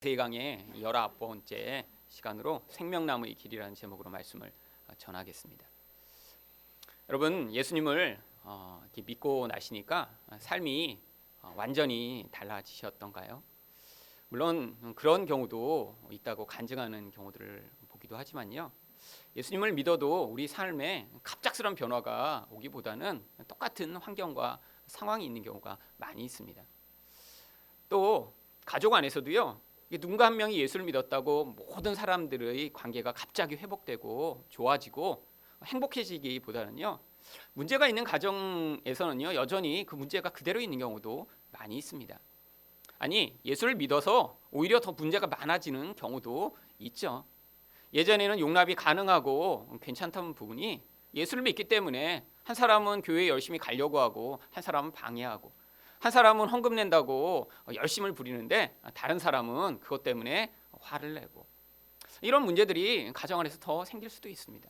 마태의 강의 19번째 시간으로 생명나무의 길이라는 제목으로 말씀을 전하겠습니다. 여러분, 예수님을 이렇게 믿고 나시니까 삶이 완전히 달라지셨던가요? 물론 그런 경우도 있다고 간증하는 경우들을 보기도 하지만요, 예수님을 믿어도 우리 삶에 갑작스러운 변화가 오기보다는 똑같은 환경과 상황이 있는 경우가 많이 있습니다. 또 가족 안에서도요, 누군가 한 명이 예수를 믿었다고 모든 사람들의 관계가 갑자기 회복되고 좋아지고 행복해지기보다는요, 문제가 있는 가정에서는요, 여전히 그 문제가 그대로 있는 경우도 많이 있습니다. 아니, 예수를 믿어서 오히려 더 문제가 많아지는 경우도 있죠. 예전에는 용납이 가능하고 괜찮던 부분이 예수를 믿기 때문에 한 사람은 교회에 열심히 가려고 하고 한 사람은 방해하고, 한 사람은 헌금 낸다고 열심을 부리는데 다른 사람은 그것 때문에 화를 내고, 이런 문제들이 가정 안에서 더 생길 수도 있습니다.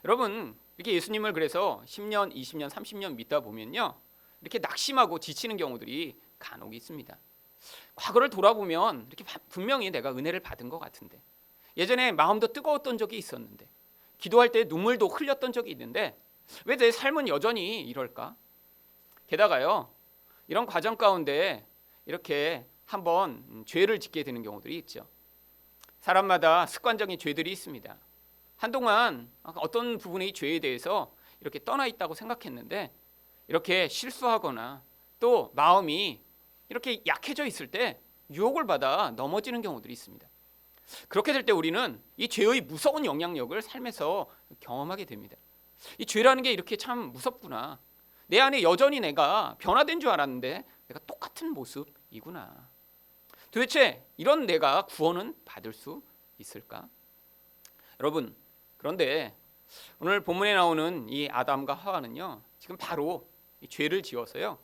여러분, 이렇게 예수님을 그래서 10년, 20년, 30년 믿다 보면요, 이렇게 낙심하고 지치는 경우들이 간혹 있습니다. 과거를 돌아보면 이렇게 분명히 내가 은혜를 받은 것 같은데, 예전에 마음도 뜨거웠던 적이 있었는데, 기도할 때 눈물도 흘렸던 적이 있는데 왜 내 삶은 여전히 이럴까? 게다가요, 이런 과정 가운데 이렇게 한번 죄를 짓게 되는 경우들이 있죠. 사람마다 습관적인 죄들이 있습니다. 한동안 어떤 부분의 죄에 대해서 이렇게 떠나 있다고 생각했는데 이렇게 실수하거나 또 마음이 이렇게 약해져 있을 때 유혹을 받아 넘어지는 경우들이 있습니다. 그렇게 될 때 우리는 이 죄의 무서운 영향력을 삶에서 경험하게 됩니다. 이 죄라는 게 이렇게 참 무섭구나. 내 안에 여전히 내가 변화된 줄 알았는데 내가 똑같은 모습이구나. 도대체 이런 내가 구원은 받을 수 있을까? 여러분, 그런데 오늘 본문에 나오는 이 아담과 하와는요, 지금 바로 이 죄를 지어서요,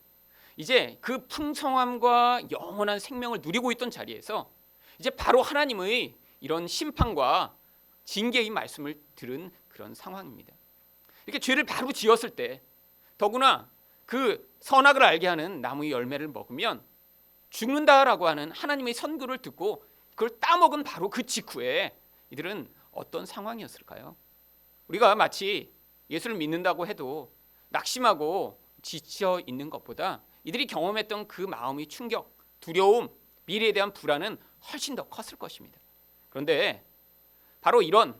이제 그 풍성함과 영원한 생명을 누리고 있던 자리에서 이제 바로 하나님의 이런 심판과 징계의 말씀을 들은 그런 상황입니다. 이렇게 죄를 바로 지었을 때, 더구나 그 선악을 알게 하는 나무의 열매를 먹으면 죽는다라고 하는 하나님의 선고를 듣고 그걸 따먹은 바로 그 직후에 이들은 어떤 상황이었을까요? 우리가 마치 예수를 믿는다고 해도 낙심하고 지쳐 있는 것보다 이들이 경험했던 그 마음의 충격, 두려움, 미래에 대한 불안은 훨씬 더 컸을 것입니다. 그런데 바로 이런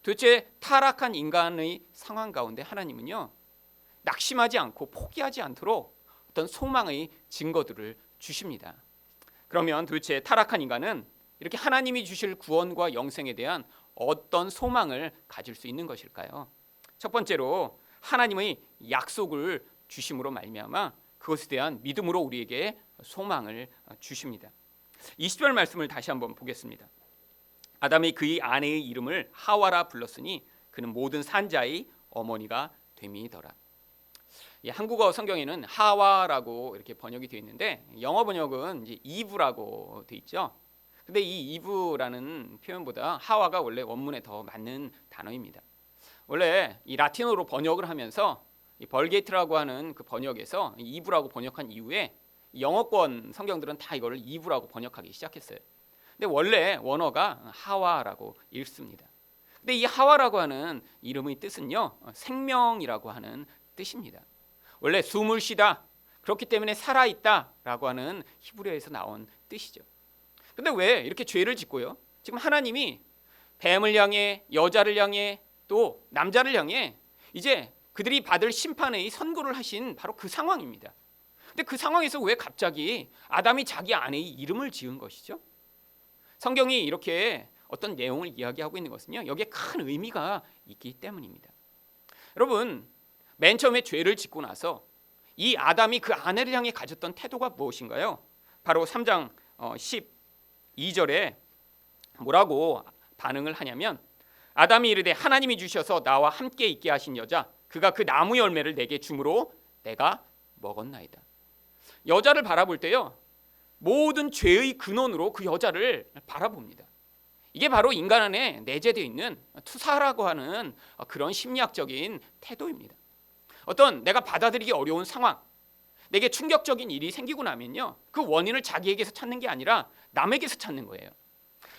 도대체 타락한 인간의 상황 가운데 하나님은요, 낙심하지 않고 포기하지 않도록 어떤 소망의 증거들을 주십니다. 그러면 도대체 타락한 인간은 이렇게 하나님이 주실 구원과 영생에 대한 어떤 소망을 가질 수 있는 것일까요? 첫 번째로 하나님의 약속을 주심으로 말미암아 그것에 대한 믿음으로 우리에게 소망을 주십니다. 20절 말씀을 다시 한번 보겠습니다. 아담이 그의 아내의 이름을 하와라 불렀으니 그는 모든 산자의 어머니가 됨이더라. 한국어 성경에는 하와라고 이렇게 번역이 되어 있는데 영어 번역은 이제 이브라고 되어 있죠. 근데 이 이브라는 표현보다 하와가 원래 원문에 더 맞는 단어입니다. 원래 이 라틴어로 번역을 하면서 이 벌게이트라고 하는 그 번역에서 이브라고 번역한 이후에 영어권 성경들은 다 이걸 이브라고 번역하기 시작했어요. 근데 원래 원어가 하와라고 읽습니다. 근데 이 하와라고 하는 이름의 뜻은요, 생명이라고 하는 뜻입니다. 원래 숨을 쉬다, 그렇기 때문에 살아있다라고 하는 히브리어에서 나온 뜻이죠. 근데 왜 이렇게 죄를 짓고요, 지금 하나님이 뱀을 향해, 여자를 향해, 또 남자를 향해 이제 그들이 받을 심판의 선고를 하신 바로 그 상황입니다. 근데 그 상황에서 왜 갑자기 아담이 자기 아내의 이름을 지은 것이죠? 성경이 이렇게 어떤 내용을 이야기하고 있는 것은요, 여기에 큰 의미가 있기 때문입니다. 여러분, 맨 처음에 죄를 짓고 나서 이 아담이 그 아내를 향해 가졌던 태도가 무엇인가요? 바로 3장 12절에 뭐라고 반응을 하냐면, 아담이 이르되 하나님이 주셔서 나와 함께 있게 하신 여자, 그가 그 나무 열매를 내게 주므로 내가 먹었나이다. 여자를 바라볼 때요, 모든 죄의 근원으로 그 여자를 바라봅니다. 이게 바로 인간 안에 내재되어 있는 투사라고 하는 그런 심리학적인 태도입니다. 어떤 내가 받아들이기 어려운 상황, 내게 충격적인 일이 생기고 나면요, 그 원인을 자기에게서 찾는 게 아니라 남에게서 찾는 거예요.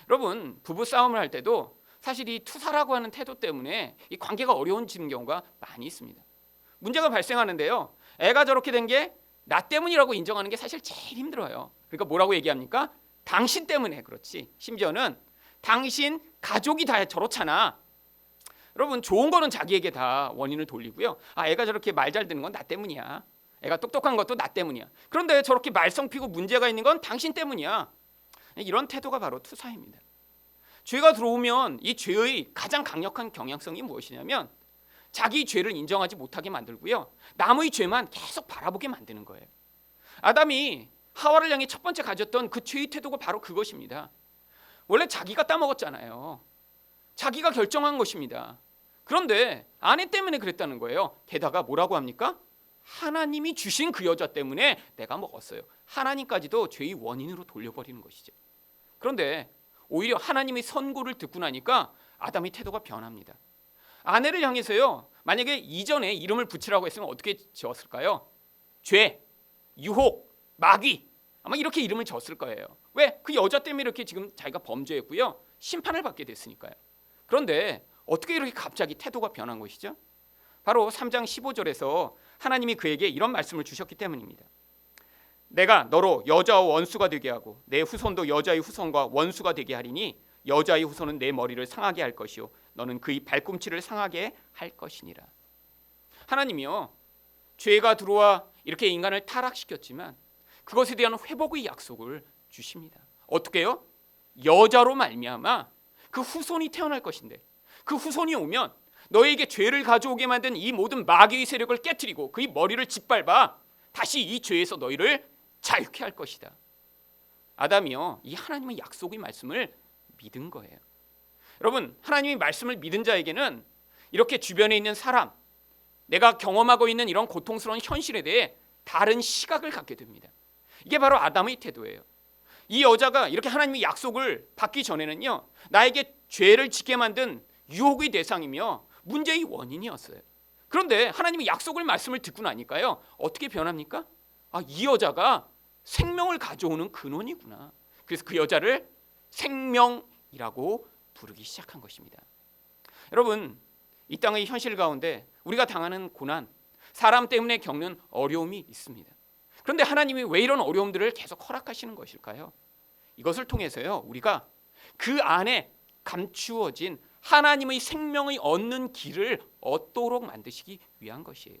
여러분, 부부 싸움을 할 때도 사실 이 투사라고 하는 태도 때문에 이 관계가 어려워지는 경우가 많이 있습니다. 문제가 발생하는데요, 애가 저렇게 된 게 나 때문이라고 인정하는 게 사실 제일 힘들어요. 그러니까 뭐라고 얘기합니까? 당신 때문에 그렇지. 심지어는 당신 가족이 다 저렇잖아. 여러분, 좋은 거는 자기에게 다 원인을 돌리고요. 애가 저렇게 말 잘 듣는 건 나 때문이야. 애가 똑똑한 것도 나 때문이야. 그런데 저렇게 말썽 피고 문제가 있는 건 당신 때문이야. 이런 태도가 바로 투사입니다. 죄가 들어오면 이 죄의 가장 강력한 경향성이 무엇이냐면 자기 죄를 인정하지 못하게 만들고요, 남의 죄만 계속 바라보게 만드는 거예요. 아담이 하와를 향해 첫 번째 가졌던 그 죄의 태도가 바로 그것입니다. 원래 자기가 따먹었잖아요. 자기가 결정한 것입니다. 그런데 아내 때문에 그랬다는 거예요. 게다가 뭐라고 합니까? 하나님이 주신 그 여자 때문에 내가 먹었어요. 하나님까지도 죄의 원인으로 돌려버리는 것이죠. 그런데 오히려 하나님의 선고를 듣고 나니까 아담의 태도가 변합니다. 아내를 향해서요, 만약에 이전에 이름을 붙이라고 했으면 어떻게 지었을까요? 죄, 유혹, 마귀, 아마 이렇게 이름을 졌을 거예요. 왜? 그 여자 때문에 이렇게 지금 자기가 범죄했고요, 심판을 받게 됐으니까요. 그런데 어떻게 이렇게 갑자기 태도가 변한 것이죠? 바로 3장 15절에서 하나님이 그에게 이런 말씀을 주셨기 때문입니다. 내가 너로 여자와 원수가 되게 하고 내 후손도 여자의 후손과 원수가 되게 하리니 여자의 후손은 내 머리를 상하게 할 것이요 너는 그의 발꿈치를 상하게 할 것이니라. 하나님이요, 죄가 들어와 이렇게 인간을 타락시켰지만 그것에 대한 회복의 약속을 주십니다. 어떻게요? 여자로 말미암아 그 후손이 태어날 것인데 그 후손이 오면 너에게 죄를 가져오게 만든 이 모든 마귀의 세력을 깨트리고 그의 머리를 짓밟아 다시 이 죄에서 너희를 자유케 할 것이다. 아담이요, 이 하나님의 약속의 말씀을 믿은 거예요. 여러분, 하나님의 말씀을 믿은 자에게는 이렇게 주변에 있는 사람, 내가 경험하고 있는 이런 고통스러운 현실에 대해 다른 시각을 갖게 됩니다. 이게 바로 아담의 태도예요. 이 여자가 이렇게 하나님의 약속을 받기 전에는요, 나에게 죄를 짓게 만든 유혹의 대상이며 문제의 원인이었어요. 그런데 하나님의 약속을 말씀을 듣고 나니까요, 어떻게 변합니까? 이 여자가 생명을 가져오는 근원이구나. 그래서 그 여자를 생명이라고 부르기 시작한 것입니다. 여러분, 이 땅의 현실 가운데 우리가 당하는 고난, 사람 때문에 겪는 어려움이 있습니다. 그런데 하나님이 왜 이런 어려움들을 계속 허락하시는 것일까요? 이것을 통해서요, 우리가 그 안에 감추어진 하나님의 생명을 얻는 길을 얻도록 만드시기 위한 것이에요.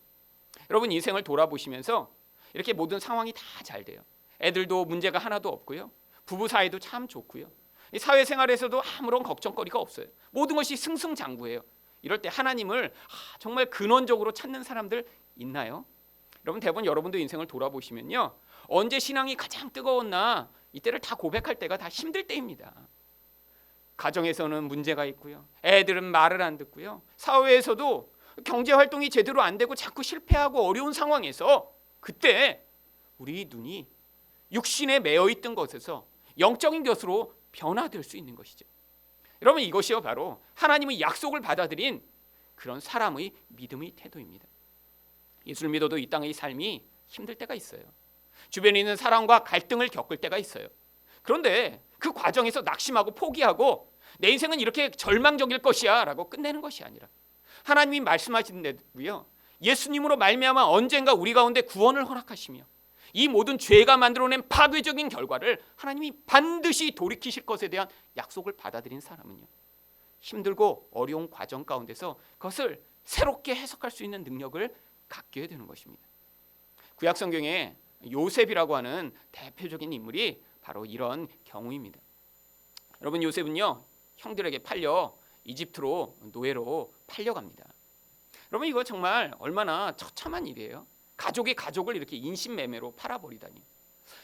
여러분, 인생을 돌아보시면서 이렇게 모든 상황이 다 잘 돼요. 애들도 문제가 하나도 없고요, 부부 사이도 참 좋고요, 사회생활에서도 아무런 걱정거리가 없어요. 모든 것이 승승장구해요. 이럴 때 하나님을 정말 근원적으로 찾는 사람들 있나요? 여러분, 대부분 여러분도 인생을 돌아보시면요, 언제 신앙이 가장 뜨거웠나, 이때를 다 고백할 때가 다 힘들 때입니다. 가정에서는 문제가 있고요, 애들은 말을 안 듣고요, 사회에서도 경제활동이 제대로 안 되고 자꾸 실패하고 어려운 상황에서 그때 우리 눈이 육신에 매여있던 것에서 영적인 것으로 변화될 수 있는 것이죠. 여러분, 이것이요 바로 하나님의 약속을 받아들인 그런 사람의 믿음의 태도입니다. 예수를 믿어도 이 땅의 삶이 힘들 때가 있어요. 주변에 있는 사람과 갈등을 겪을 때가 있어요. 그런데 그 과정에서 낙심하고 포기하고 내 인생은 이렇게 절망적일 것이야 라고 끝내는 것이 아니라 하나님이 말씀하신 대로요, 예수님으로 말미암아 언젠가 우리 가운데 구원을 허락하시며 이 모든 죄가 만들어낸 파괴적인 결과를 하나님이 반드시 돌이키실 것에 대한 약속을 받아들인 사람은요, 힘들고 어려운 과정 가운데서 그것을 새롭게 해석할 수 있는 능력을 갖게 되는 것입니다. 구약 성경에 요셉이라고 하는 대표적인 인물이 바로 이런 경우입니다. 여러분, 요셉은요, 형들에게 팔려 이집트로 노예로 팔려갑니다. 여러분, 이거 정말 얼마나 처참한 일이에요. 가족이 가족을 이렇게 인신매매로 팔아버리다니.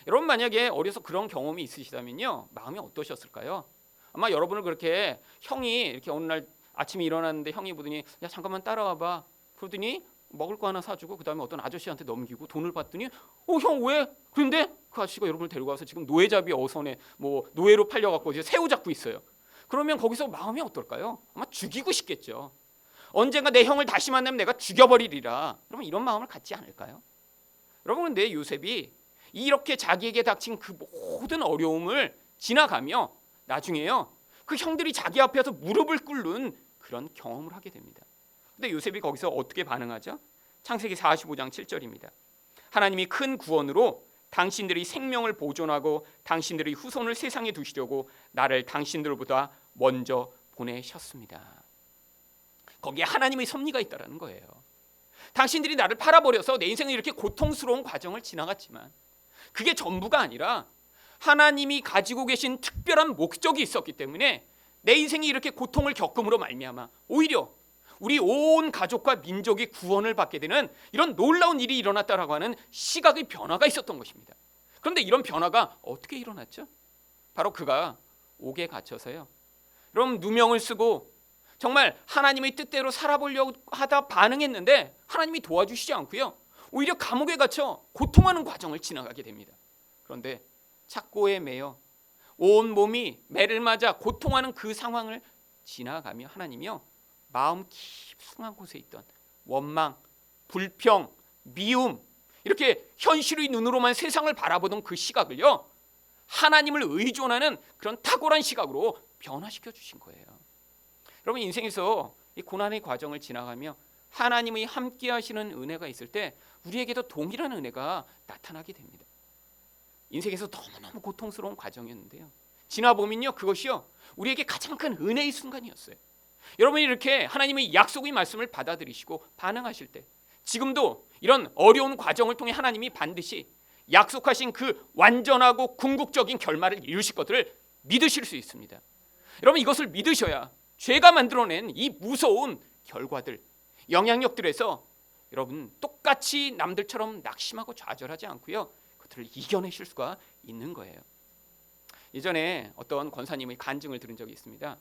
여러분, 만약에 어려서 그런 경험이 있으시다면요, 마음이 어떠셨을까요? 아마 여러분을 그렇게 형이 이렇게 어느 날 아침에 일어났는데 형이 보더니 야 잠깐만 따라와봐. 그러더니 먹을 거 하나 사주고 그 다음에 어떤 아저씨한테 넘기고 돈을 받더니 형 왜? 그런데 그 아저씨가 여러분을 데리고 와서 지금 노예잡이 어선에 뭐 노예로 팔려갖고 이제 새우 잡고 있어요. 그러면 거기서 마음이 어떨까요? 아마 죽이고 싶겠죠. 언젠가 내 형을 다시 만나면 내가 죽여버리리라. 그러면 이런 마음을 갖지 않을까요? 여러분, 근데 요셉이 이렇게 자기에게 닥친 그 모든 어려움을 지나가며 나중에요, 그 형들이 자기 앞에서 무릎을 꿇는 그런 경험을 하게 됩니다. 근데 요셉이 거기서 어떻게 반응하죠? 창세기 45장 7절입니다. 하나님이 큰 구원으로 당신들이 생명을 보존하고 당신들의 후손을 세상에 두시려고 나를 당신들보다 먼저 보내셨습니다. 거기에 하나님의 섭리가 있다라는 거예요. 당신들이 나를 팔아버려서 내 인생은 이렇게 고통스러운 과정을 지나갔지만 그게 전부가 아니라 하나님이 가지고 계신 특별한 목적이 있었기 때문에 내 인생이 이렇게 고통을 겪음으로 말미암아 오히려 우리 온 가족과 민족이 구원을 받게 되는 이런 놀라운 일이 일어났다라고 하는 시각의 변화가 있었던 것입니다. 그런데 이런 변화가 어떻게 일어났죠? 바로 그가 옥에 갇혀서요, 여러분, 누명을 쓰고 정말 하나님의 뜻대로 살아보려고 하다 반응했는데 하나님이 도와주시지 않고요, 오히려 감옥에 갇혀 고통하는 과정을 지나가게 됩니다. 그런데 착고에 매여 온 몸이 매를 맞아 고통하는 그 상황을 지나가며 하나님이요, 마음 깊숙한 곳에 있던 원망, 불평, 미움, 이렇게 현실의 눈으로만 세상을 바라보던 그 시각을요, 하나님을 의존하는 그런 탁월한 시각으로 변화시켜 주신 거예요. 여러분, 인생에서 이 고난의 과정을 지나가며 하나님의 함께 하시는 은혜가 있을 때 우리에게도 동일한 은혜가 나타나게 됩니다. 인생에서 너무너무 고통스러운 과정이었는데요, 지나보면요, 그것이요, 우리에게 가장 큰 은혜의 순간이었어요. 여러분이 이렇게 하나님의 약속의 말씀을 받아들이시고 반응하실 때 지금도 이런 어려운 과정을 통해 하나님이 반드시 약속하신 그 완전하고 궁극적인 결말을 이루실 것들을 믿으실 수 있습니다. 여러분, 이것을 믿으셔야 죄가 만들어낸 이 무서운 결과들, 영향력들에서 여러분 똑같이 남들처럼 낙심하고 좌절하지 않고요, 그것들을 이겨내실 수가 있는 거예요. 예전에 어떤 권사님의 간증을 들은 적이 있습니다.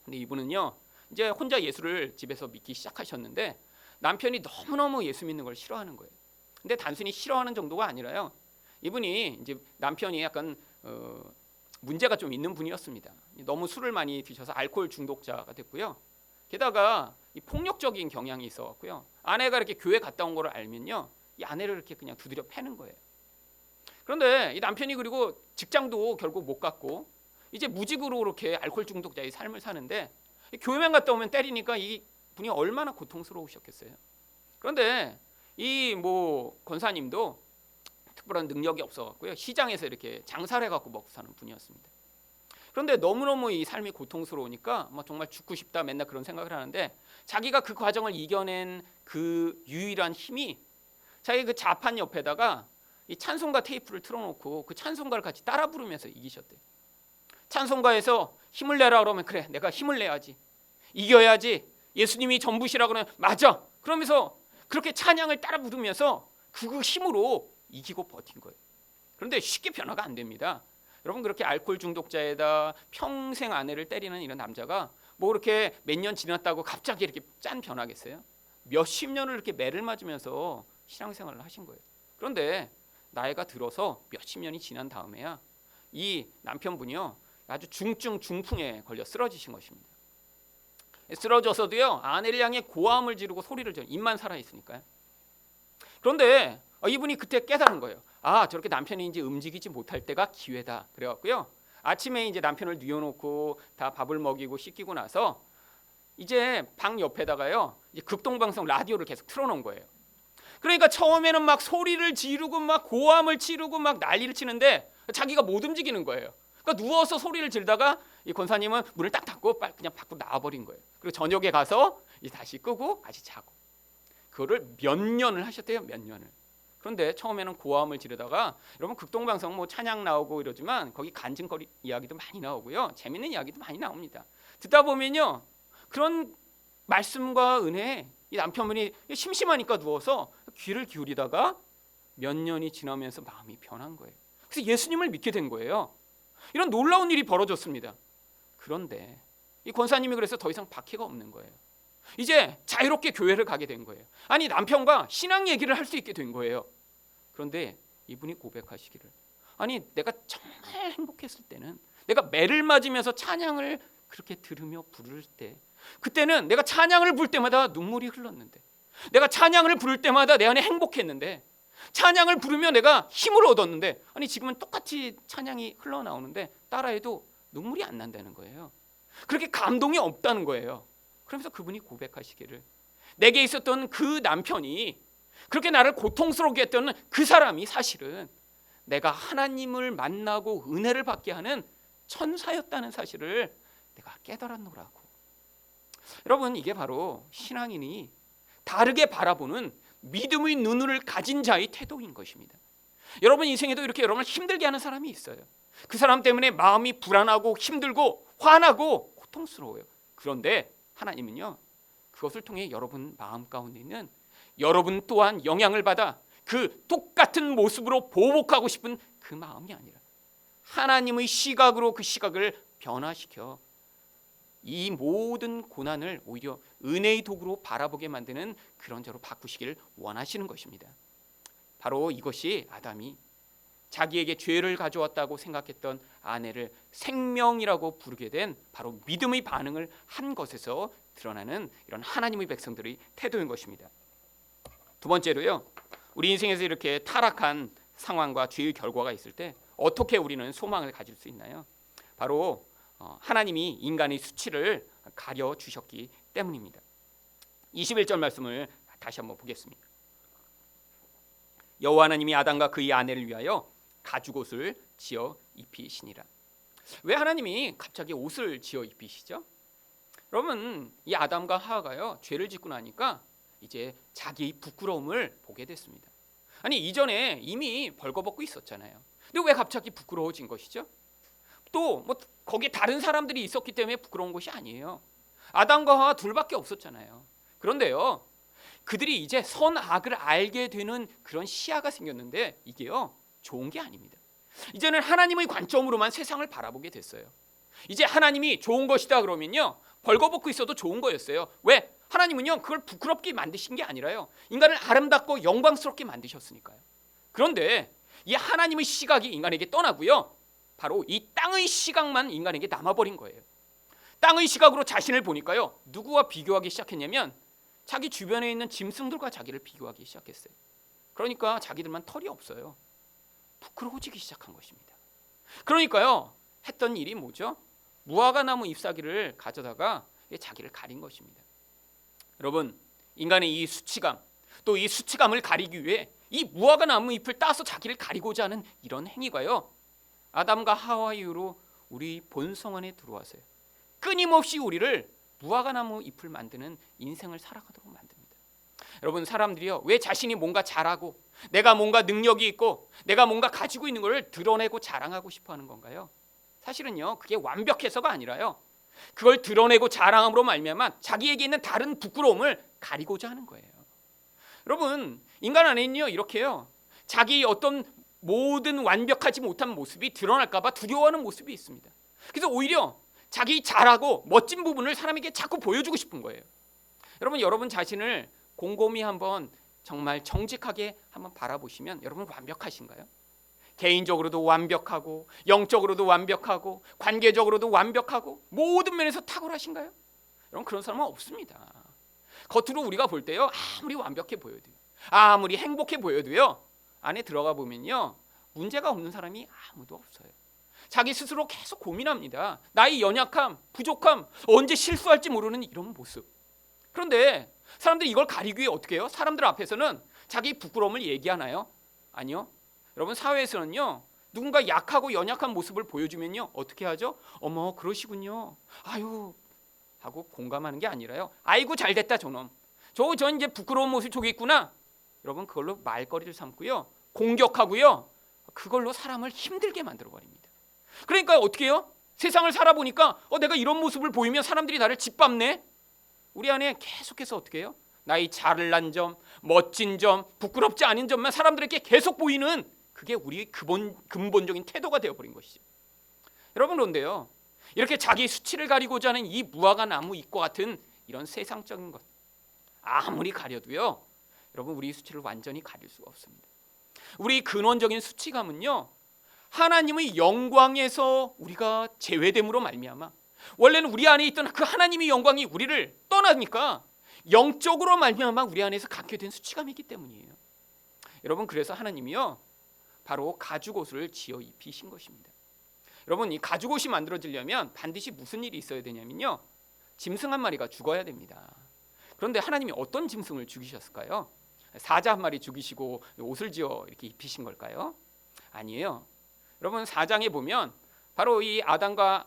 근데 이분은요, 이제 혼자 예수를 집에서 믿기 시작하셨는데 남편이 너무너무 예수 믿는 걸 싫어하는 거예요. 근데 단순히 싫어하는 정도가 아니라요, 이분이 이제 남편이 약간 문제가 좀 있는 분이었습니다. 너무 술을 많이 드셔서 알코올 중독자가 됐고요. 게다가 이 폭력적인 경향이 있어갖고요, 아내가 이렇게 교회 갔다 온 걸 알면요, 이 아내를 이렇게 그냥 두드려 패는 거예요. 그런데 이 남편이 그리고 직장도 결국 못 갔고 이제 무직으로 그렇게 알코올 중독자의 삶을 사는데 교회만 갔다 오면 때리니까 이 분이 얼마나 고통스러우셨겠어요. 그런데 이 권사님도 특별한 능력이 없어갖고요, 시장에서 이렇게 장사를 해갖고 먹고 사는 분이었습니다. 그런데 너무너무 이 삶이 고통스러우니까 정말 죽고 싶다 맨날 그런 생각을 하는데 자기가 그 과정을 이겨낸 그 유일한 힘이 자기 그 자판 옆에다가 이 찬송가 테이프를 틀어놓고 그 찬송가를 같이 따라 부르면서 이기셨대요. 찬송가에서 힘을 내라 그러면 그래, 내가 힘을 내야지, 이겨야지, 예수님이 전부시라 그러면 맞아, 그러면서 그렇게 찬양을 따라 부르면서 그 힘으로 이기고 버틴 거예요. 그런데 쉽게 변화가 안 됩니다. 여러분, 그렇게 알코올 중독자에다 평생 아내를 때리는 이런 남자가 그렇게 몇 년 지났다고 갑자기 이렇게 짠 변하겠어요? 몇십 년을 이렇게 매를 맞으면서 신앙생활을 하신 거예요. 그런데 나이가 들어서 몇십 년이 지난 다음에야 이 남편분이요, 아주 중증 중풍에 걸려 쓰러지신 것입니다. 쓰러져서도요, 아내를 향해 고함을 지르고 소리를 지르고, 입만 살아 있으니까요. 그런데 이분이 그때 깨달은 거예요. 아, 저렇게 남편이 이제 움직이지 못할 때가 기회다. 그래갖고요, 아침에 이제 남편을 뉘어놓고 다 밥을 먹이고 씻기고 나서 이제 방 옆에다가요, 이제 극동방송 라디오를 계속 틀어놓은 거예요. 그러니까 처음에는 막 소리를 지르고 막 고함을 치르고 막 난리를 치는데 자기가 못 움직이는 거예요. 그러니까 누워서 소리를 지르다가 이 권사님은 문을 딱 닫고 빨리 그냥 밖으로 나와버린 거예요. 그리고 저녁에 가서 이제 다시 끄고 다시 자고. 그거를 몇 년을 하셨대요. 몇 년을. 그런데 처음에는 고함을 지르다가 여러분 극동방송 찬양 나오고 이러지만 거기 간증거리 이야기도 많이 나오고요, 재밌는 이야기도 많이 나옵니다. 듣다 보면요, 그런 말씀과 은혜에 이 남편분이 심심하니까 누워서 귀를 기울이다가 몇 년이 지나면서 마음이 변한 거예요. 그래서 예수님을 믿게 된 거예요. 이런 놀라운 일이 벌어졌습니다. 그런데 이 권사님이 그래서 더 이상 박해가 없는 거예요. 이제 자유롭게 교회를 가게 된 거예요. 아니, 남편과 신앙 얘기를 할 수 있게 된 거예요. 그런데 이분이 고백하시기를, 아니, 내가 정말 행복했을 때는 내가 매를 맞으면서 찬양을 그렇게 들으며 부를 때, 그때는 내가 찬양을 부를 때마다 눈물이 흘렀는데, 내가 찬양을 부를 때마다 내 안에 행복했는데, 찬양을 부르며 내가 힘을 얻었는데, 아니 지금은 똑같이 찬양이 흘러나오는데 따라해도 눈물이 안 난다는 거예요. 그렇게 감동이 없다는 거예요. 그러면서 그분이 고백하시기를, 내게 있었던 그 남편이, 그렇게 나를 고통스럽게 했던 그 사람이 사실은 내가 하나님을 만나고 은혜를 받게 하는 천사였다는 사실을 내가 깨달았노라고. 여러분, 이게 바로 신앙인이 다르게 바라보는 믿음의 눈을 가진 자의 태도인 것입니다. 여러분 인생에도 이렇게 여러분을 힘들게 하는 사람이 있어요. 그 사람 때문에 마음이 불안하고 힘들고 화나고 고통스러워요. 그런데 하나님은요, 그것을 통해 여러분 마음 가운데 있는 여러분 또한 영향을 받아 그 똑같은 모습으로 보복하고 싶은 그 마음이 아니라 하나님의 시각으로 그 시각을 변화시켜 이 모든 고난을 오히려 은혜의 도구로 바라보게 만드는 그런 자로 바꾸시기를 원하시는 것입니다. 바로 이것이 아담이 자기에게 죄를 가져왔다고 생각했던 아내를 생명이라고 부르게 된 바로 믿음의 반응을 한 것에서 드러나는 이런 하나님의 백성들의 태도인 것입니다. 두 번째로요, 우리 인생에서 이렇게 타락한 상황과 죄의 결과가 있을 때 어떻게 우리는 소망을 가질 수 있나요? 바로 하나님이 인간의 수치를 가려주셨기 때문입니다. 21절 말씀을 다시 한번 보겠습니다. 여호와 하나님이 아담과 그의 아내를 위하여 가죽옷을 지어 입히시니라. 왜 하나님이 갑자기 옷을 지어 입히시죠? 여러분, 이 아담과 하와가요, 죄를 짓고 나니까 이제 자기의 부끄러움을 보게 됐습니다. 아니 이전에 이미 벌거벗고 있었잖아요. 근데 왜 갑자기 부끄러워진 것이죠? 또 뭐 거기에 다른 사람들이 있었기 때문에 부끄러운 것이 아니에요. 아담과 하와 둘밖에 없었잖아요. 그런데요, 그들이 이제 선악을 알게 되는 그런 시야가 생겼는데 이게요, 좋은 게 아닙니다. 이제는 하나님의 관점으로만 세상을 바라보게 됐어요. 이제 하나님이 좋은 것이다 그러면요, 벌거벗고 있어도 좋은 거였어요. 왜? 하나님은요, 그걸 부끄럽게 만드신 게 아니라요, 인간을 아름답고 영광스럽게 만드셨으니까요. 그런데 이 하나님의 시각이 인간에게 떠나고요, 바로 이 땅의 시각만 인간에게 남아버린 거예요. 땅의 시각으로 자신을 보니까요, 누구와 비교하기 시작했냐면 자기 주변에 있는 짐승들과 자기를 비교하기 시작했어요. 그러니까 자기들만 털이 없어요. 부끄러워지기 시작한 것입니다. 그러니까요, 했던 일이 뭐죠? 무화과 나무 잎사귀를 가져다가 자기를 가린 것입니다. 여러분, 인간의 이 수치감, 또 이 수치감을 가리기 위해 이 무화과 나무 잎을 따서 자기를 가리고자 하는 이런 행위가요, 아담과 하와 이후로 우리 본성 안에 들어와서요, 끊임없이 우리를 무화과 나무 잎을 만드는 인생을 살아가도록 만듭니다. 여러분, 사람들이요, 왜 자신이 뭔가 잘하고 내가 뭔가 능력이 있고 내가 뭔가 가지고 있는 걸 드러내고 자랑하고 싶어 하는 건가요? 사실은요, 그게 완벽해서가 아니라요, 그걸 드러내고 자랑함으로 말미암아 자기에게 있는 다른 부끄러움을 가리고자 하는 거예요. 여러분, 인간 안에는요, 이렇게요, 자기 어떤 모든 완벽하지 못한 모습이 드러날까 봐 두려워하는 모습이 있습니다. 그래서 오히려 자기 잘하고 멋진 부분을 사람에게 자꾸 보여주고 싶은 거예요. 여러분 자신을 곰곰이 한번 정말 정직하게 한번 바라보시면 여러분 완벽하신가요? 개인적으로도 완벽하고 영적으로도 완벽하고 관계적으로도 완벽하고 모든 면에서 탁월하신가요? 여러분, 그런 사람은 없습니다. 겉으로 우리가 볼 때요, 아무리 완벽해 보여도요, 아무리 행복해 보여도요, 안에 들어가 보면요, 문제가 없는 사람이 아무도 없어요. 자기 스스로 계속 고민합니다. 나의 연약함, 부족함, 언제 실수할지 모르는 이런 모습. 그런데 사람들이 이걸 가리기 위해 어떻게 해요? 사람들 앞에서는 자기 부끄러움을 얘기하나요? 아니요. 여러분, 사회에서는요, 누군가 약하고 연약한 모습을 보여주면요, 어떻게 하죠? 어머, 그러시군요, 아유 하고 공감하는 게 아니라요, 아이고 잘됐다 저놈, 저 이제 부끄러운 모습 저기 있구나. 여러분, 그걸로 말거리를 삼고요, 공격하고요, 그걸로 사람을 힘들게 만들어 버립니다. 그러니까 어떻게 해요? 세상을 살아보니까 내가 이런 모습을 보이면 사람들이 나를 짓밟네. 우리 안에 계속해서 어떻게 해요? 나의 잘난 점, 멋진 점, 부끄럽지 않은 점만 사람들에게 계속 보이는, 그게 우리의 근본적인 태도가 되어버린 것이죠. 여러분, 그런데요, 이렇게 자기 수치를 가리고자 하는 이 무화과 나무 잎과 같은 이런 세상적인 것, 아무리 가려도요, 여러분, 우리 수치를 완전히 가릴 수가 없습니다. 우리 근원적인 수치감은요, 하나님의 영광에서 우리가 제외됨으로 말미암아, 원래는 우리 안에 있던 그 하나님의 영광이 우리를 떠나니까 영적으로 말미암아 우리 안에서 갖게 된 수치감이기 때문이에요. 여러분, 그래서 하나님이요 바로 가죽옷을 지어 입히신 것입니다. 여러분, 이 가죽옷이 만들어지려면 반드시 무슨 일이 있어야 되냐면요, 짐승 한 마리가 죽어야 됩니다. 그런데 하나님이 어떤 짐승을 죽이셨을까요? 사자 한 마리 죽이시고 옷을 지어 이렇게 입히신 걸까요? 아니에요. 여러분, 4장에 보면 바로 이 아담과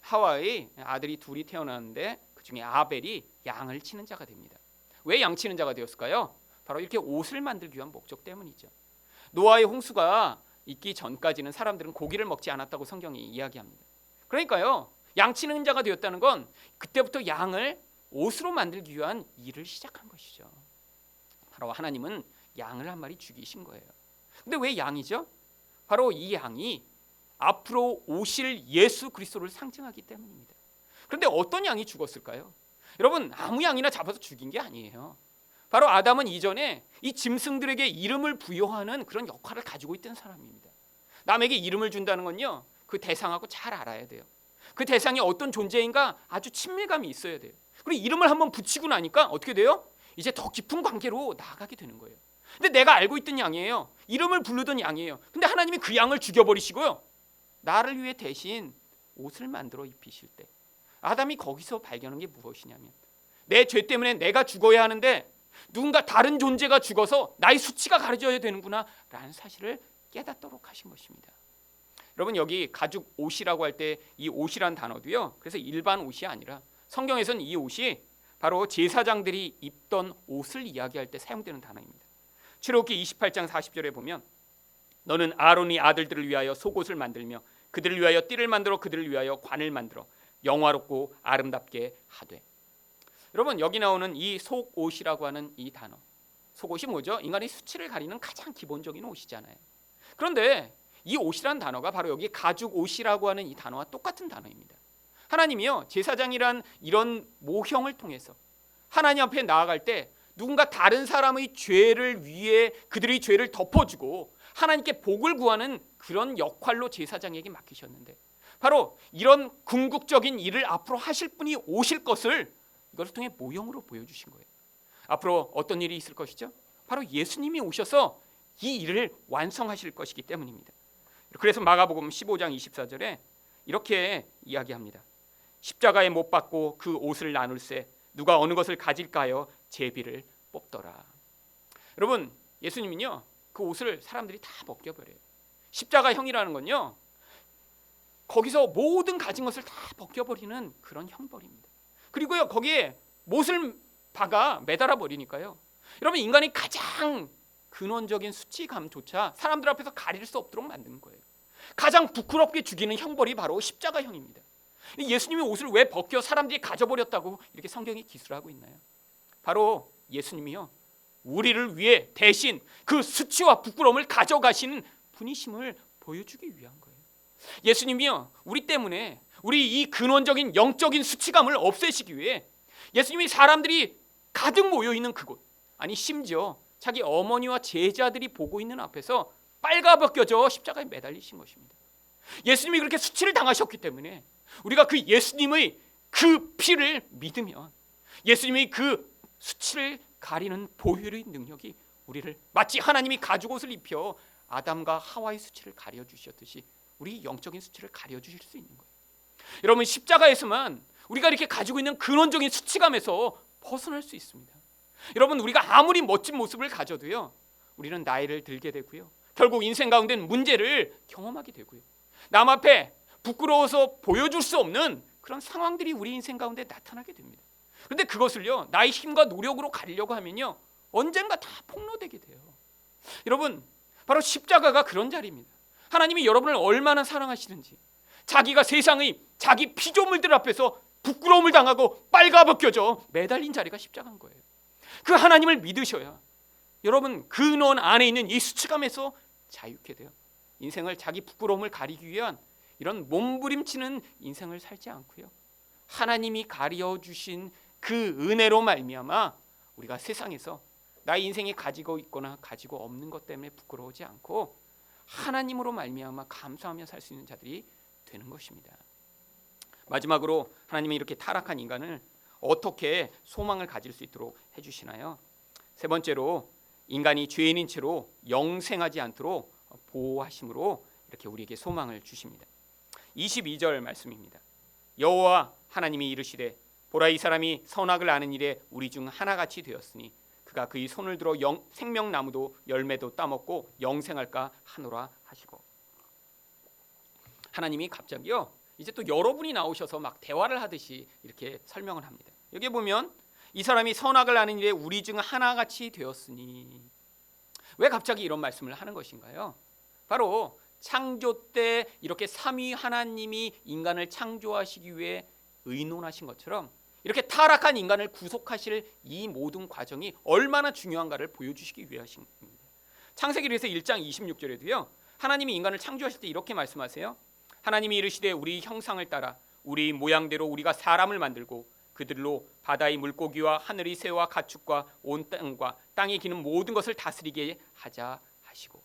하와의 아들이 둘이 태어나는데 그 중에 아벨이 양을 치는 자가 됩니다. 왜 양 치는 자가 되었을까요? 바로 이렇게 옷을 만들기 위한 목적 때문이죠. 노아의 홍수가 있기 전까지는 사람들은 고기를 먹지 않았다고 성경이 이야기합니다. 그러니까요, 양 치는 자가 되었다는 건 그때부터 양을 옷으로 만들기 위한 일을 시작한 것이죠. 바로 하나님은 양을 한 마리 죽이신 거예요. 근데 왜 양이죠? 바로 이 양이 앞으로 오실 예수 그리스도를 상징하기 때문입니다. 그런데 어떤 양이 죽었을까요? 여러분, 아무 양이나 잡아서 죽인 게 아니에요. 바로 아담은 이전에 이 짐승들에게 이름을 부여하는 그런 역할을 가지고 있던 사람입니다. 남에게 이름을 준다는 건요, 그 대상하고 잘 알아야 돼요. 그 대상이 어떤 존재인가 아주 친밀감이 있어야 돼요. 그리고 이름을 한번 붙이고 나니까 어떻게 돼요? 이제 더 깊은 관계로 나아가게 되는 거예요. 근데 내가 알고 있던 양이에요. 이름을 부르던 양이에요. 근데 하나님이 그 양을 죽여버리시고요, 나를 위해 대신 옷을 만들어 입히실 때 아담이 거기서 발견한 게 무엇이냐면, 내 죄 때문에 내가 죽어야 하는데 누군가 다른 존재가 죽어서 나의 수치가 가려져야 되는구나 라는 사실을 깨닫도록 하신 것입니다. 여러분, 여기 가죽 옷이라고 할 때 이 옷이란 단어도요, 그래서 일반 옷이 아니라 성경에서는 이 옷이 바로 제사장들이 입던 옷을 이야기할 때 사용되는 단어입니다. 출애굽기 28장 40절에 보면, 너는 아론의 아들들을 위하여 속옷을 만들며 그들을 위하여 띠를 만들어 그들을 위하여 관을 만들어 영화롭고 아름답게 하되. 여러분, 여기 나오는 이 속옷이라고 하는 이 단어, 속옷이 뭐죠? 인간의 수치를 가리는 가장 기본적인 옷이잖아요. 그런데 이 옷이란 단어가 바로 여기 가죽 옷이라고 하는 이 단어와 똑같은 단어입니다. 하나님이요, 제사장이란 이런 모형을 통해서 하나님 앞에 나아갈 때 누군가 다른 사람의 죄를 위해 그들의 죄를 덮어주고 하나님께 복을 구하는 그런 역할로 제사장에게 맡기셨는데, 바로 이런 궁극적인 일을 앞으로 하실 분이 오실 것을 이것을 통해 모형으로 보여주신 거예요. 앞으로 어떤 일이 있을 것이죠? 바로 예수님이 오셔서 이 일을 완성하실 것이기 때문입니다. 그래서 마가복음 15장 24절에 이렇게 이야기합니다. 십자가에 못 박고 그 옷을 나눌세 누가 어느 것을 가질까요? 제비를 뽑더라. 여러분, 예수님은요, 그 옷을 사람들이 다 벗겨버려요. 십자가형이라는 건요, 거기서 모든 가진 것을 다 벗겨버리는 그런 형벌입니다. 그리고요, 거기에 못을 박아 매달아 버리니까요, 여러분, 인간이 가장 근원적인 수치감조차 사람들 앞에서 가릴 수 없도록 만드는 거예요. 가장 부끄럽게 죽이는 형벌이 바로 십자가형입니다. 예수님의 옷을 왜 벗겨 사람들이 가져버렸다고 이렇게 성경이 기술하고 있나요? 바로 예수님이요, 우리를 위해 대신 그 수치와 부끄러움을 가져가시는 분이심을 보여주기 위한 거예요. 예수님이요, 우리 때문에 우리 이 근원적인 영적인 수치감을 없애시기 위해 예수님이 사람들이 가득 모여있는 그곳, 아니 심지어 자기 어머니와 제자들이 보고 있는 앞에서 빨가벗겨져 십자가에 매달리신 것입니다. 예수님이 그렇게 수치를 당하셨기 때문에 우리가 그 예수님의 그 피를 믿으면 예수님의 그 수치를 가리는 보혈의 능력이 우리를 마치 하나님이 가죽옷을 입혀 아담과 하와의 수치를 가려주셨듯이 우리 영적인 수치를 가려주실 수 있는 거예요. 여러분, 십자가에서만 우리가 이렇게 가지고 있는 근원적인 수치감에서 벗어날 수 있습니다. 여러분, 우리가 아무리 멋진 모습을 가져도요, 우리는 나이를 들게 되고요, 결국 인생 가운데는 문제를 경험하게 되고요, 남 앞에 부끄러워서 보여줄 수 없는 그런 상황들이 우리 인생 가운데 나타나게 됩니다. 그런데 그것을요, 나의 힘과 노력으로 가리려고 하면요, 언젠가 다 폭로되게 돼요. 여러분, 바로 십자가가 그런 자리입니다. 하나님이 여러분을 얼마나 사랑하시는지, 자기가 세상의 자기 피조물들 앞에서 부끄러움을 당하고 빨가벗겨져 매달린 자리가 십자가인 거예요. 그 하나님을 믿으셔야 여러분 근원 안에 있는 이 수치감에서 자유케 돼요. 인생을 자기 부끄러움을 가리기 위한 이런 몸부림치는 인생을 살지 않고요, 하나님이 가려주신 그 은혜로 말미암아 우리가 세상에서 나의 인생이 가지고 있거나 가지고 없는 것 때문에 부끄러우지 않고 하나님으로 말미암아 감사하며 살 수 있는 자들이 되는 것입니다. 마지막으로 하나님이 이렇게 타락한 인간을 어떻게 소망을 가질 수 있도록 해주시나요? 세 번째로 인간이 죄인인 채로 영생하지 않도록 보호하심으로 이렇게 우리에게 소망을 주십니다. 22절 말씀입니다. 여호와 하나님이 이르시되 보라, 이 사람이 선악을 아는 일에 우리 중 하나같이 되었으니 그가 그의 손을 들어 생명나무도 열매도 따먹고 영생할까 하노라 하시고. 하나님이 갑자기요 이제 또 여러분이 나오셔서 막 대화를 하듯이 이렇게 설명을 합니다. 여기 보면 이 사람이 선악을 아는 일에 우리 중 하나같이 되었으니, 왜 갑자기 이런 말씀을 하는 것인가요? 바로 창조 때 이렇게 삼위 하나님이 인간을 창조하시기 위해 의논하신 것처럼 이렇게 타락한 인간을 구속하실 이 모든 과정이 얼마나 중요한가를 보여주시기 위하신 겁니다. 창세기에서 1장 26절에도요 하나님이 인간을 창조하실 때 이렇게 말씀하세요. 하나님이 이르시되 우리 형상을 따라 우리 모양대로 우리가 사람을 만들고 그들로 바다의 물고기와 하늘의 새와 가축과 온 땅과 땅에 기는 모든 것을 다스리게 하자 하시고.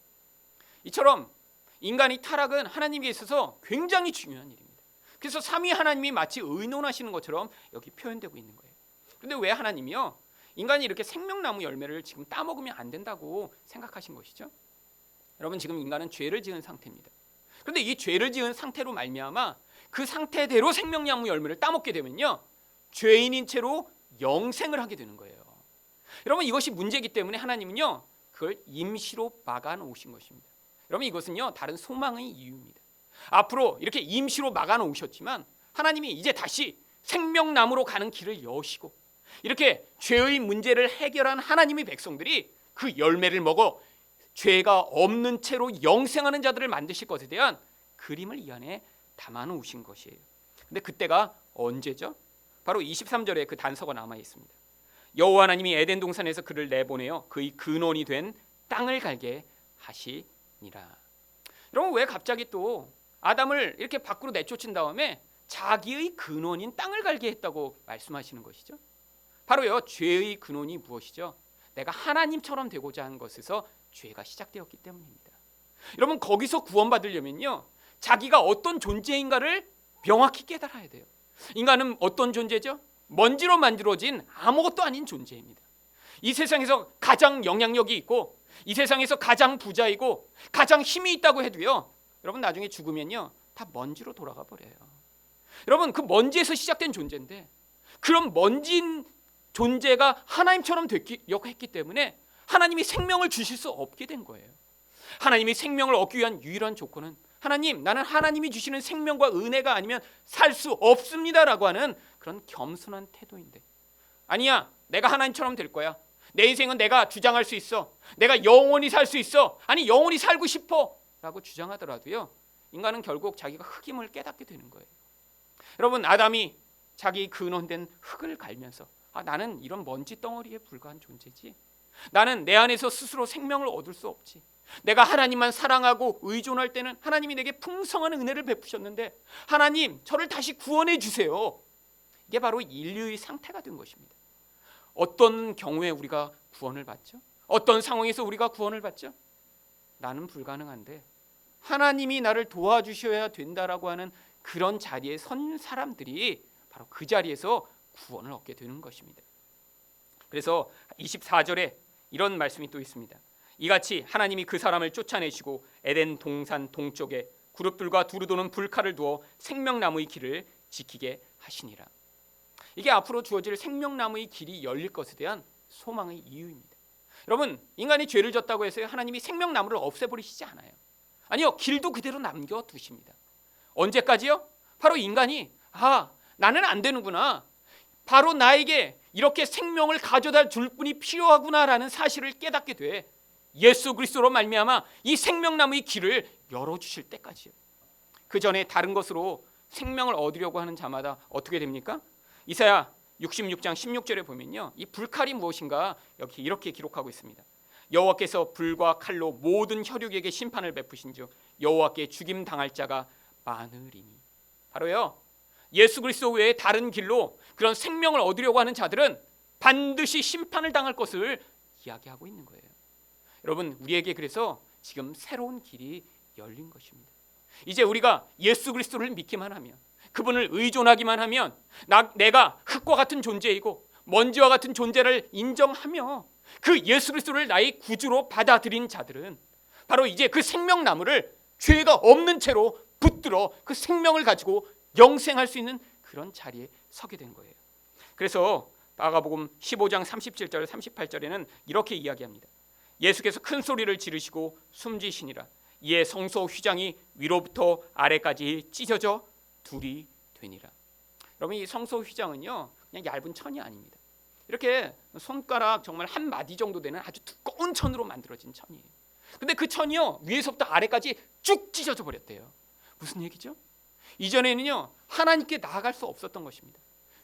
이처럼 인간의 타락은 하나님께 있어서 굉장히 중요한 일입니다. 그래서 삼위 하나님이 마치 의논하시는 것처럼 여기 표현되고 있는 거예요. 그런데 왜 하나님이요 인간이 이렇게 생명나무 열매를 지금 따먹으면 안 된다고 생각하신 것이죠? 여러분, 지금 인간은 죄를 지은 상태입니다. 그런데 이 죄를 지은 상태로 말미암아 그 상태대로 생명나무 열매를 따먹게 되면요 죄인인 채로 영생을 하게 되는 거예요. 여러분, 이것이 문제이기 때문에 하나님은요 그걸 임시로 막아 놓으신 것입니다. 여러분, 이것은요 다른 소망의 이유입니다. 앞으로 이렇게 임시로 막아 놓으셨지만 하나님이 이제 다시 생명나무로 가는 길을 여시고 이렇게 죄의 문제를 해결한 하나님의 백성들이 그 열매를 먹어 죄가 없는 채로 영생하는 자들을 만드실 것에 대한 그림을 이 안에 담아 놓으신 것이에요. 근데 그때가 언제죠? 바로 23절에 그 단서가 남아 있습니다. 여호와 하나님이 에덴 동산에서 그를 내보내어 그의 근원이 된 땅을 갈게 하시니라. 여러분, 왜 갑자기 또 아담을 이렇게 밖으로 내쫓은 다음에 자기의 근원인 땅을 갈게 했다고 말씀하시는 것이죠? 바로요 죄의 근원이 무엇이죠? 내가 하나님처럼 되고자 한 것에서 죄가 시작되었기 때문입니다. 여러분, 거기서 구원받으려면요 자기가 어떤 존재인가를 명확히 깨달아야 돼요. 인간은 어떤 존재죠? 먼지로 만들어진 아무것도 아닌 존재입니다. 이 세상에서 가장 영향력이 있고 이 세상에서 가장 부자이고 가장 힘이 있다고 해도요 여러분, 나중에 죽으면요 다 먼지로 돌아가 버려요. 여러분, 그 먼지에서 시작된 존재인데 그런 먼지인 존재가 하나님처럼 되려고 했기 때문에 하나님이 생명을 주실 수 없게 된 거예요. 하나님이 생명을 얻기 위한 유일한 조건은 하나님, 나는 하나님이 주시는 생명과 은혜가 아니면 살 수 없습니다라고 하는 그런 겸손한 태도인데, 아니야, 내가 하나님처럼 될 거야, 내 인생은 내가 주장할 수 있어, 내가 영원히 살 수 있어, 아니 영원히 살고 싶어 라고 주장하더라도요 인간은 결국 자기가 흙임을 깨닫게 되는 거예요. 여러분, 아담이 자기 근원된 흙을 갈면서 나는 이런 먼지 덩어리에 불과한 존재지, 나는 내 안에서 스스로 생명을 얻을 수 없지, 내가 하나님만 사랑하고 의존할 때는 하나님이 내게 풍성한 은혜를 베푸셨는데 하나님, 저를 다시 구원해 주세요. 이게 바로 인류의 상태가 된 것입니다. 어떤 경우에 우리가 구원을 받죠? 어떤 상황에서 우리가 구원을 받죠? 나는 불가능한데 하나님이 나를 도와주셔야 된다라고 하는 그런 자리에 선 사람들이 바로 그 자리에서 구원을 얻게 되는 것입니다. 그래서 24절에 이런 말씀이 또 있습니다. 이같이 하나님이 그 사람을 쫓아내시고 에덴 동산 동쪽에 그룹들과 두루 도는 불칼을 두어 생명나무의 길을 지키게 하시니라. 이게 앞으로 주어질 생명나무의 길이 열릴 것에 대한 소망의 이유입니다. 여러분, 인간이 죄를 졌다고 해서 하나님이 생명나무를 없애버리시지 않아요. 아니요, 길도 그대로 남겨두십니다. 언제까지요? 바로 인간이 나는 안 되는구나, 바로 나에게 이렇게 생명을 가져다 줄 분이 필요하구나라는 사실을 깨닫게 돼 예수 그리스도로 말미암아 이 생명나무의 길을 열어주실 때까지요. 그 전에 다른 것으로 생명을 얻으려고 하는 자마다 어떻게 됩니까? 이사야 66장 16절에 보면요, 이 불칼이 무엇인가 여기 이렇게 기록하고 있습니다. 여호와께서 불과 칼로 모든 혈육에게 심판을 베푸신즉 여호와께 죽임 당할 자가 많으리니. 바로요 예수 그리스도 외에 다른 길로 그런 생명을 얻으려고 하는 자들은 반드시 심판을 당할 것을 이야기하고 있는 거예요. 여러분, 우리에게 그래서 지금 새로운 길이 열린 것입니다. 이제 우리가 예수 그리스도를 믿기만 하면, 그분을 의존하기만 하면 내가 흙과 같은 존재이고 먼지와 같은 존재를 인정하며 그 예수 그리스도를 나의 구주로 받아들인 자들은 바로 이제 그 생명나무를 죄가 없는 채로 붙들어 그 생명을 가지고 영생할 수 있는 그런 자리에 서게 된 거예요. 그래서 마가복음 15장 37절 38절에는 이렇게 이야기합니다. 예수께서 큰 소리를 지르시고 숨지시니라. 이에 성소 휘장이 위로부터 아래까지 찢어져 둘이 되니라. 여러분, 이 성소 휘장은요 그냥 얇은 천이 아닙니다. 이렇게 손가락 정말 한 마디 정도 되는 아주 두꺼운 천으로 만들어진 천이에요. 근데 그 천이요 위에서부터 아래까지 쭉 찢어져 버렸대요. 무슨 얘기죠? 이전에는요 하나님께 나아갈 수 없었던 것입니다.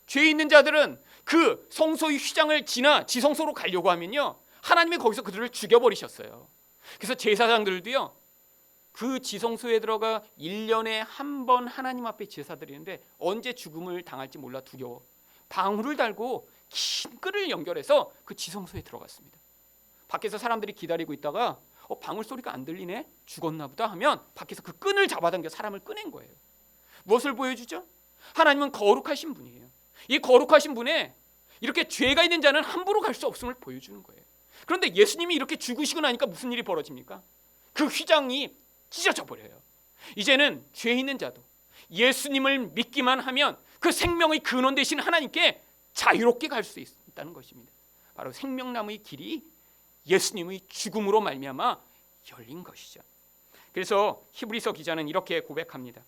죄 있는 자들은 그 성소의 휘장을 지나 지성소로 가려고 하면요 하나님이 거기서 그들을 죽여버리셨어요. 그래서 제사장들도요 그 지성소에 들어가 1년에 한 번 하나님 앞에 제사 드리는데 언제 죽음을 당할지 몰라 두려워 방울을 달고 긴 끈을 연결해서 그 지성소에 들어갔습니다. 밖에서 사람들이 기다리고 있다가 방울 소리가 안 들리네, 죽었나 보다 하면 밖에서 그 끈을 잡아당겨 사람을 꺼낸 거예요. 무엇을 보여주죠? 하나님은 거룩하신 분이에요. 이 거룩하신 분에 이렇게 죄가 있는 자는 함부로 갈 수 없음을 보여주는 거예요. 그런데 예수님이 이렇게 죽으시고 나니까 무슨 일이 벌어집니까? 그 휘장이 찢어져 버려요. 이제는 죄 있는 자도 예수님을 믿기만 하면 그 생명의 근원 되신 하나님께 자유롭게 갈 수 있다는 것입니다. 바로 생명나무의 길이 예수님의 죽음으로 말미암아 열린 것이죠. 그래서 히브리서 기자는 이렇게 고백합니다.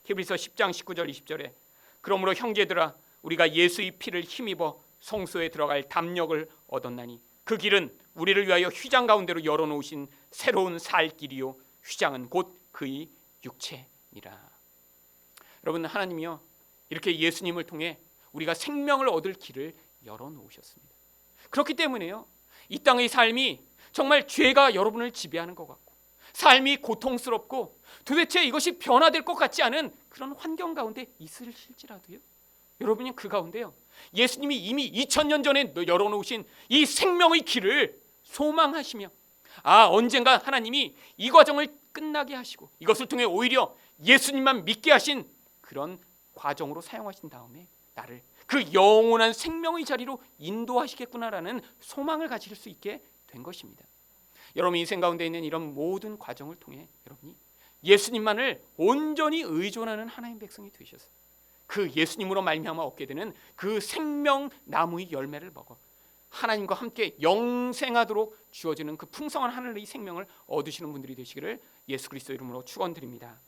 히브리서 10장 19절 20절에 그러므로 형제들아 우리가 예수의 피를 힘입어 성소에 들어갈 담력을 얻었나니 그 길은 우리를 위하여 휘장 가운데로 열어놓으신 새로운 살 길이요 휘장은 곧 그의 육체니라. 여러분, 하나님이요 이렇게 예수님을 통해 우리가 생명을 얻을 길을 열어놓으셨습니다. 그렇기 때문에요 이 땅의 삶이 정말 죄가 여러분을 지배하는 것 같고 삶이 고통스럽고 도대체 이것이 변화될 것 같지 않은 그런 환경 가운데 있으실지라도요 여러분이 그 가운데요 예수님이 이미 2000년 전에 열어놓으신 이 생명의 길을 소망하시며 언젠가 하나님이 이 과정을 끝나게 하시고 이것을 통해 오히려 예수님만 믿게 하신 그런 과정으로 사용하신 다음에 나를 그 영원한 생명의 자리로 인도하시겠구나라는 소망을 가질 수 있게 된 것입니다. 여러분 인생 가운데 있는 이런 모든 과정을 통해 여러분이 예수님만을 온전히 의존하는 하나님 백성이 되셔서 그 예수님으로 말미암아 얻게 되는 그 생명나무의 열매를 먹어 하나님과 함께 영생하도록 주어지는 그 풍성한 하늘의 생명을 얻으시는 분들이 되시기를 예수 그리스도 이름으로 축원드립니다.